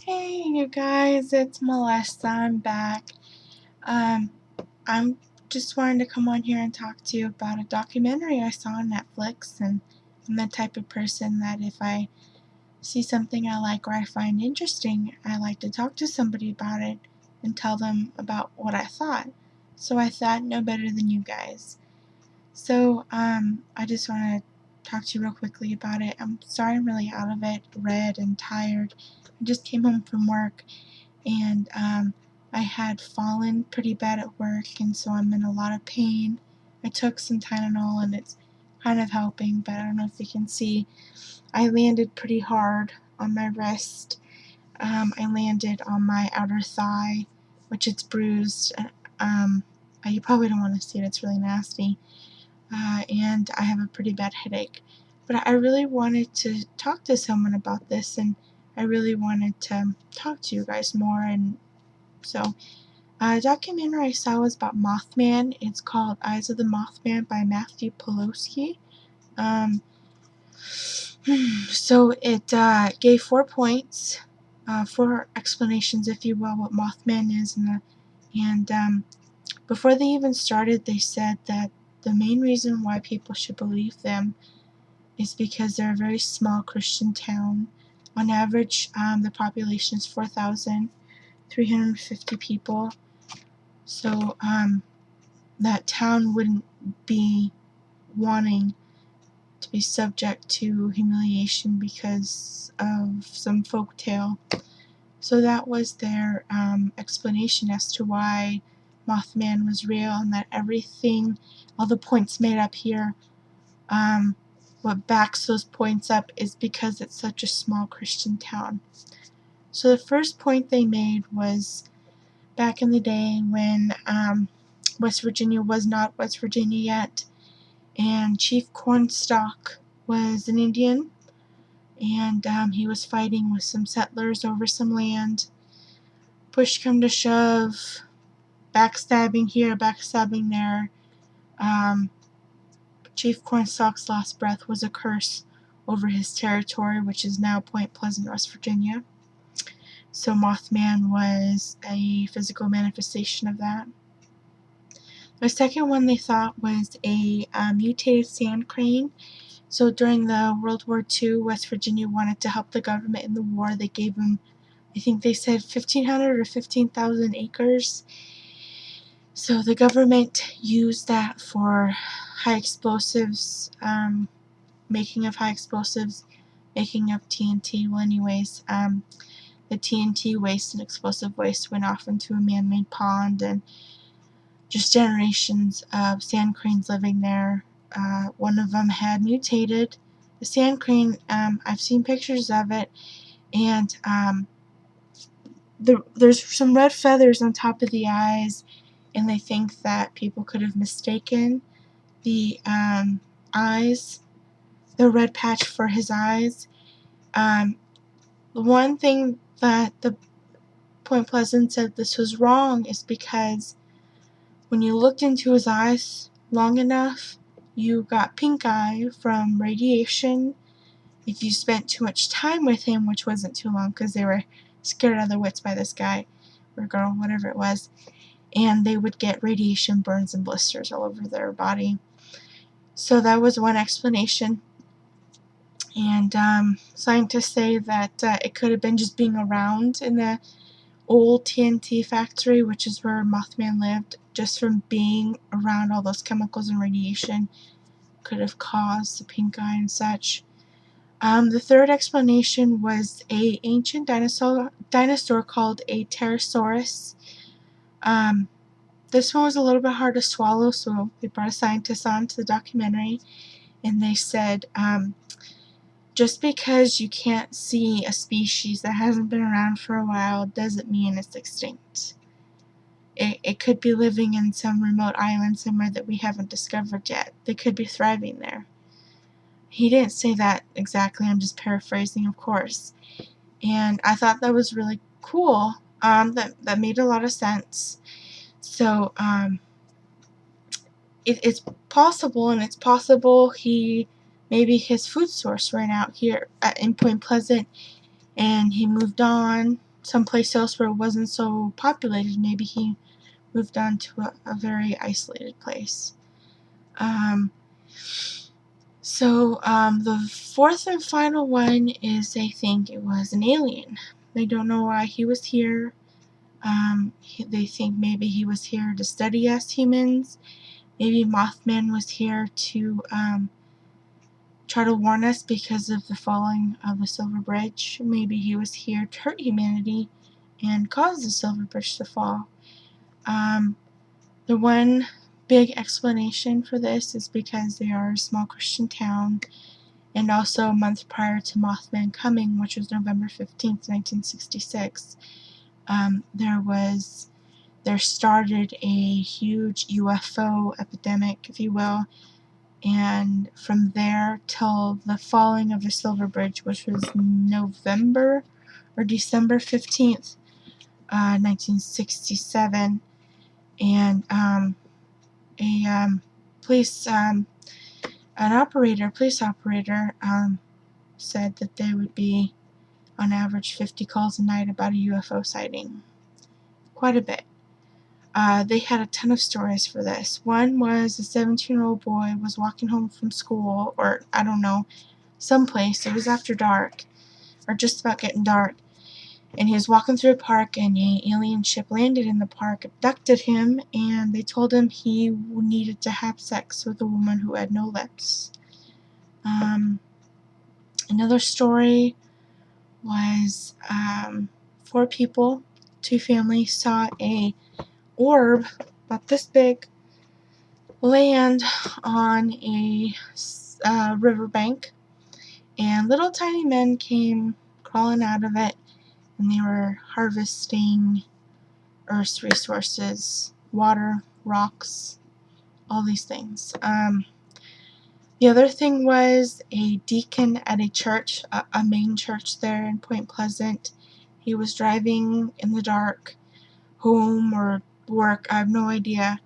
Hey, you guys, it's Melissa. I'm back. Um, I'm just wanting to come on here and talk to you about a documentary I saw on Netflix. And I'm the type of person that if I see something I like or I find interesting, I like to talk to somebody about it and tell them about what I thought. So I thought no better than you guys. So, I just want to talk to you real quickly about it. I'm sorry I'm really out of it, red and tired. I just came home from work and I had fallen pretty bad at work, and so I'm in a lot of pain. I took some Tylenol and it's kind of helping, but I don't know if you can see. I landed pretty hard on my wrist. I landed on my outer thigh, which it's bruised. Um, you probably don't want to see it, it's really nasty. And I have a pretty bad headache. But I really wanted to talk to someone about this, and I really wanted to talk to you guys more. And so, a documentary I saw was about Mothman. It's called Eyes of the Mothman by Matthew Polowski. Um, so it gave 4 points, 4 explanations, if you will, what Mothman is, and before they even started, they said that the main reason why people should believe them is because they're a very small Christian town. On average, the population is 4,350 people. So that town wouldn't be wanting to be subject to humiliation because of some folk tale. So that was their explanation as to why Mothman was real, and that everything, all the points made up here, what backs those points up is because it's such a small Christian town. So the first point they made was back in the day when West Virginia was not West Virginia yet, and Chief Cornstalk was an Indian, and he was fighting with some settlers over some land. Push come to shove, backstabbing here, backstabbing there. Chief Cornstalk's last breath was a curse over his territory, which is now Point Pleasant, West Virginia. So Mothman was a physical manifestation of that. The second one they thought was a mutated sand crane. So during the World War II, West Virginia wanted to help the government in the war. They gave them, I think they said 1,500 or 15,000 acres. So the government used that for high explosives, making of high explosives, making of TNT. Well, anyways, the TNT waste and explosive waste went off into a man-made pond, and just generations of sand cranes living there. One of them had mutated. The sand crane, I've seen pictures of it, and there's some red feathers on top of the eyes, and they think that people could have mistaken the eyes, the red patch for his eyes. The one thing that the Point Pleasant said this was wrong is because when you looked into his eyes long enough, you got pink eye from radiation. If you spent too much time with him, which wasn't too long because they were scared out of their wits by this guy or girl, whatever it was, and they would get radiation burns and blisters all over their body. So that was one explanation. And scientists say that it could have been just being around in the old TNT factory, which is where Mothman lived, just from being around all those chemicals and radiation could have caused the pink eye and such. The third explanation was a ancient dinosaur called a pterosaurus. This one was a little bit hard to swallow, so they brought a scientist on to the documentary, and they said, just because you can't see a species that hasn't been around for a while doesn't mean it's extinct. It could be living in some remote island somewhere that we haven't discovered yet. They could be thriving there. He didn't say that exactly, I'm just paraphrasing, of course. And I thought that was really cool. That made a lot of sense. So, it's possible, and it's possible maybe his food source ran out here in Point Pleasant, and he moved on, someplace else where it wasn't so populated. Maybe he moved on to a very isolated place. The fourth and final one is they think it was an alien. They don't know why he was here. They think maybe he was here to study us humans. Maybe Mothman was here to try to warn us because of the falling of the Silver Bridge. Maybe he was here to hurt humanity and cause the Silver Bridge to fall. The one big explanation for this is because they are a small Christian town, and also a month prior to Mothman coming, which was November 15th, 1966, there started a huge UFO epidemic, if you will, and from there till the falling of the Silver Bridge, which was November or December 15th, 1967, and police operator said that there would be on average 50 calls a night about a UFO sighting. Quite a bit. They had a ton of stories for this. One was a 17-year-old boy was walking home from school, or I don't know, someplace. It was after dark, or just about getting dark. And he was walking through a park, and an alien ship landed in the park, abducted him, and they told him he needed to have sex with a woman who had no lips. Another story was 4 people, 2 families, saw a orb about this big land on a riverbank, and little tiny men came crawling out of it, and they were harvesting Earth's resources, water, rocks, all these things. The other thing was a deacon at a church, a main church there in Point Pleasant. He was driving in the dark home or work, I have no idea,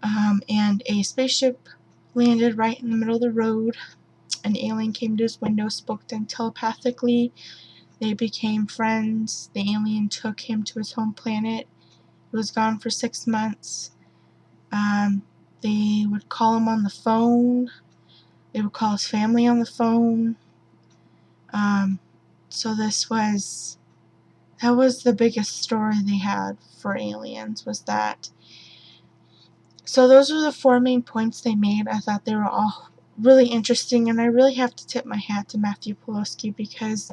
and a spaceship landed right in the middle of the road. An alien came to his window, spoke to him telepathically. They became friends. The alien took him to his home planet. He was gone for 6 months. They would call him on the phone. They would call his family on the phone. So that was the biggest story they had for aliens, was that. So those are the 4 main points they made. I thought they were all really interesting, and I really have to tip my hat to Matthew Polosky because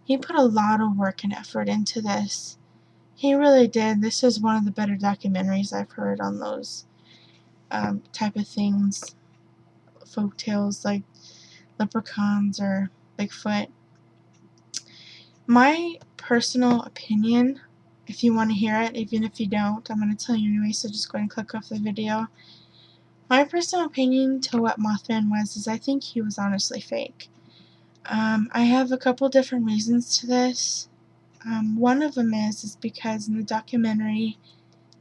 he put a lot of work and effort into this. He really did. This is one of the better documentaries I've heard on those type of things. Folk tales like leprechauns or Bigfoot. My personal opinion, if you want to hear it, even if you don't, I'm going to tell you anyway, so just go ahead and click off the video. My personal opinion to what Mothman was is I think he was honestly fake. I have a couple different reasons to this. One of them is because in the documentary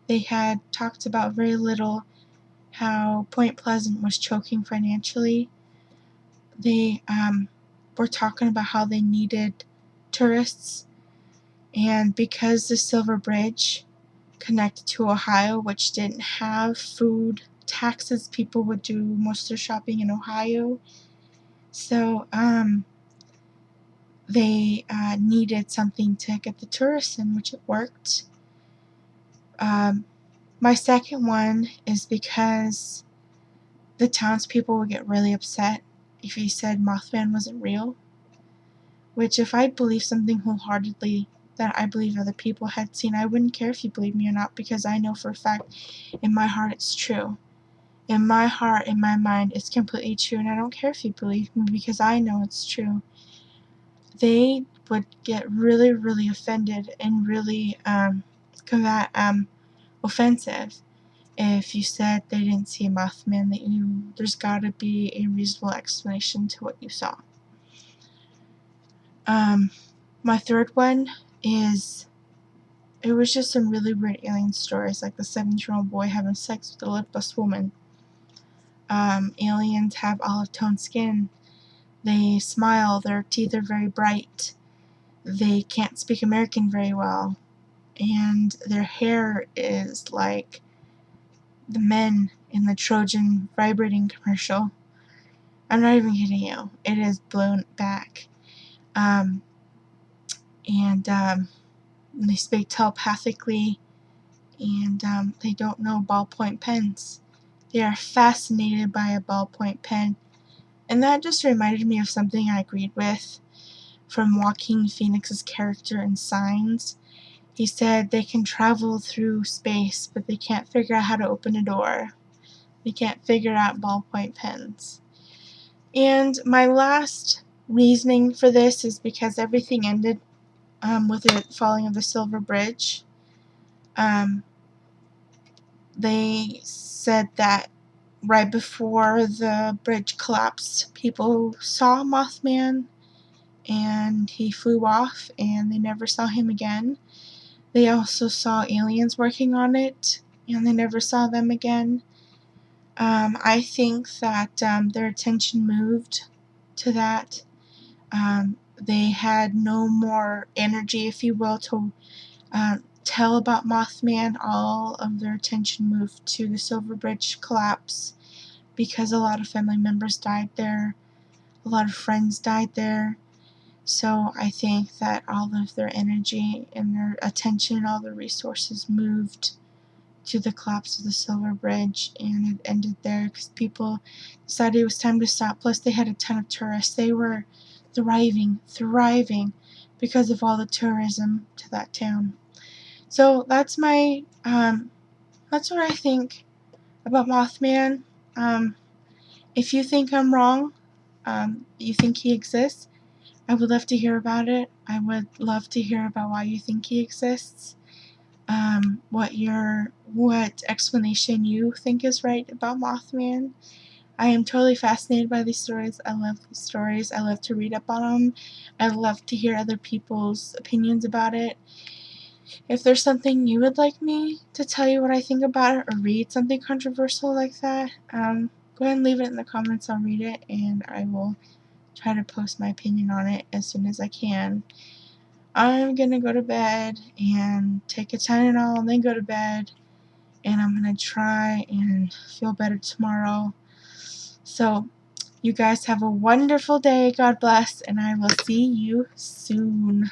they had talked about very little how Point Pleasant was choking financially. They were talking about how they needed tourists, and because the Silver Bridge connected to Ohio, which didn't have food taxes, people would do most of their shopping in Ohio. So they needed something to get the tourists in, which it worked. My second one is because the townspeople would get really upset if you said Mothman wasn't real, which if I believe something wholeheartedly that I believe other people had seen, I wouldn't care if you believe me or not, because I know for a fact in my heart it's true. In my heart, in my mind, it's completely true, and I don't care if you believe me because I know it's true. They would get really, really offended and really offensive if you said they didn't see a Mothman, that there's got to be a reasonable explanation to what you saw. My third one is it was just some really weird alien stories, like the 17-year-old boy having sex with a lipless woman. Aliens have olive-toned skin. They smile. Their teeth are very bright. they can't speak American very well, and their hair is like the men in the Trojan vibrating commercial. I'm not even kidding you. It is blown back. Um, and they speak telepathically, and they don't know ballpoint pens. They are fascinated by a ballpoint pen. And that just reminded me of something I agreed with from Joaquin Phoenix's character in Signs. He said they can travel through space, but they can't figure out how to open a door. They can't figure out ballpoint pens. And my last reasoning for this is because everything ended with the falling of the Silver Bridge. They said that right before the bridge collapsed, people saw Mothman and he flew off and they never saw him again. They also saw aliens working on it and they never saw them again. I think that their attention moved to that. They had no more energy, if you will, to tell about Mothman. All of their attention moved to the Silver Bridge collapse because a lot of family members died there, a lot of friends died there. So I think that all of their energy and their attention and all their resources moved to the collapse of the Silver Bridge, and it ended there because people decided it was time to stop. Plus, they had a ton of tourists. They were thriving because of all the tourism to that town. So that's my that's what I think about Mothman. If you think I'm wrong, you think he exists, I would love to hear about it. I would love to hear about why you think he exists. What explanation you think is right about Mothman. I am totally fascinated by these stories. I love these stories. I love to read up on them. I love to hear other people's opinions about it. If there's something you would like me to tell you what I think about it, or read something controversial like that, go ahead and leave it in the comments. I'll read it and I will try to post my opinion on it as soon as I can. I'm gonna go to bed and take a Tylenol and then go to bed, and I'm gonna try and feel better tomorrow. So, you guys have a wonderful day. God bless, and I will see you soon.